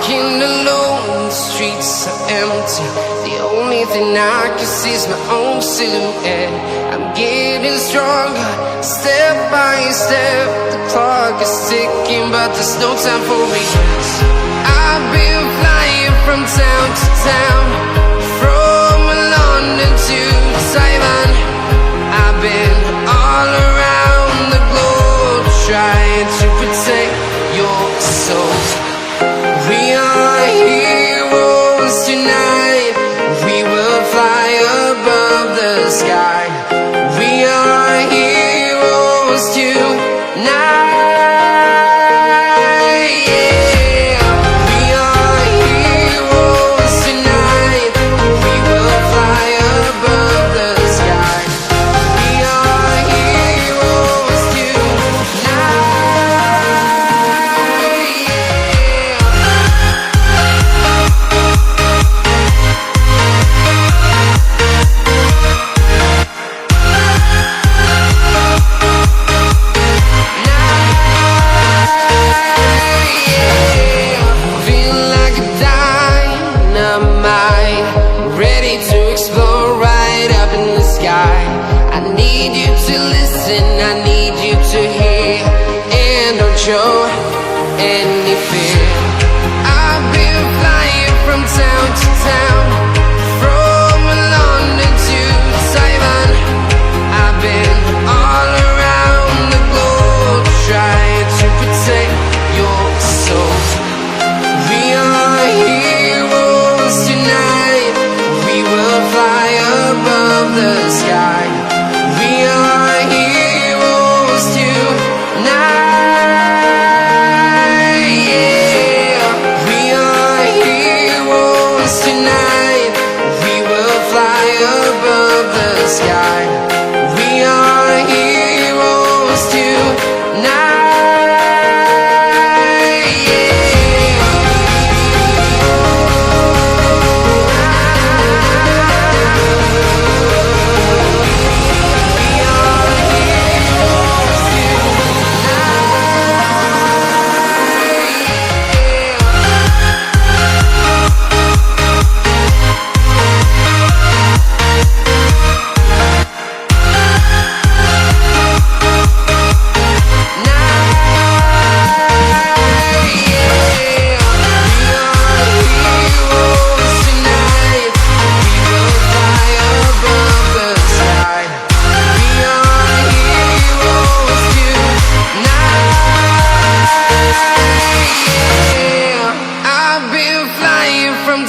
walking alone, the streets are empty. The only thing I can see is my own silhouette. I'm getting stronger, step by step. The clock is ticking, but there's no time for regrets. I've been flying from town to town, from London to Taiwan. I've been all around the globe, trying to protect your soul. We are heroes tonight. We will fly above the sky. We are heroes tonight. Yeah. We are heroes tonight. We will fly above the sky. We are heroes tonight. I need you to listen, I need you to hear, and don't show any fear. I've been flying from town to town, from London to Taiwan. I've been all around the globe, trying to protect your soul. We are heroes tonight. We will fly above the sky. We are heroes tonight. Yeah. We are heroes tonight. We will fly above the sky. We are heroes tonight.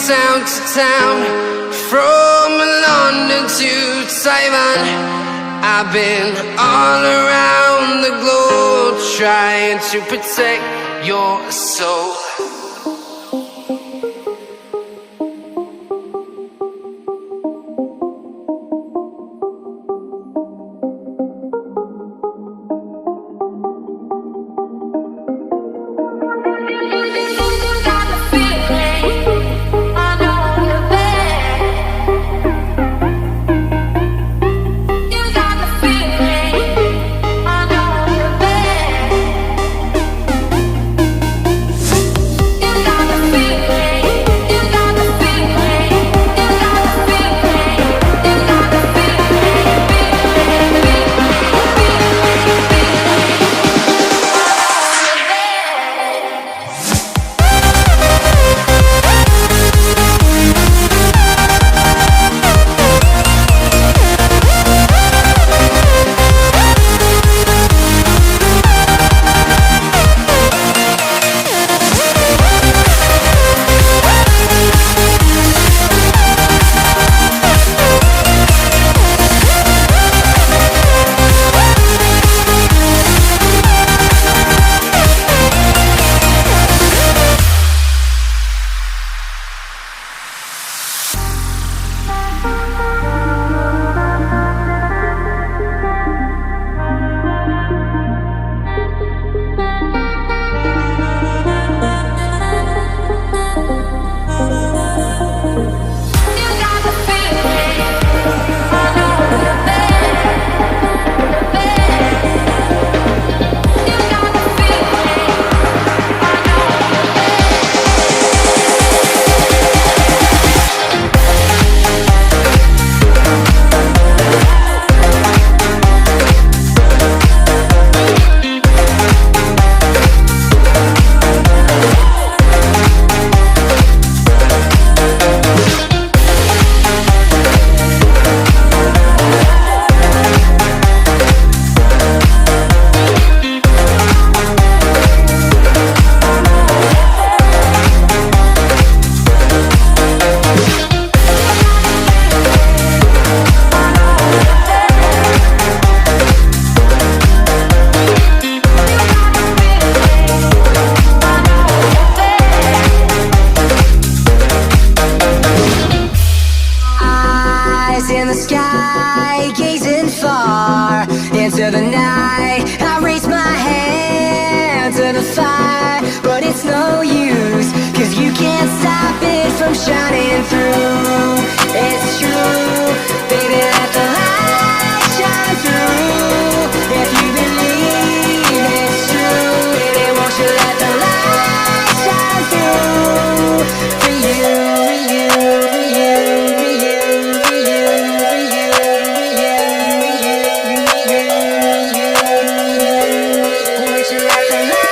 Town to town, from London to Taiwan. I've been all around the globe, trying to protect your soul.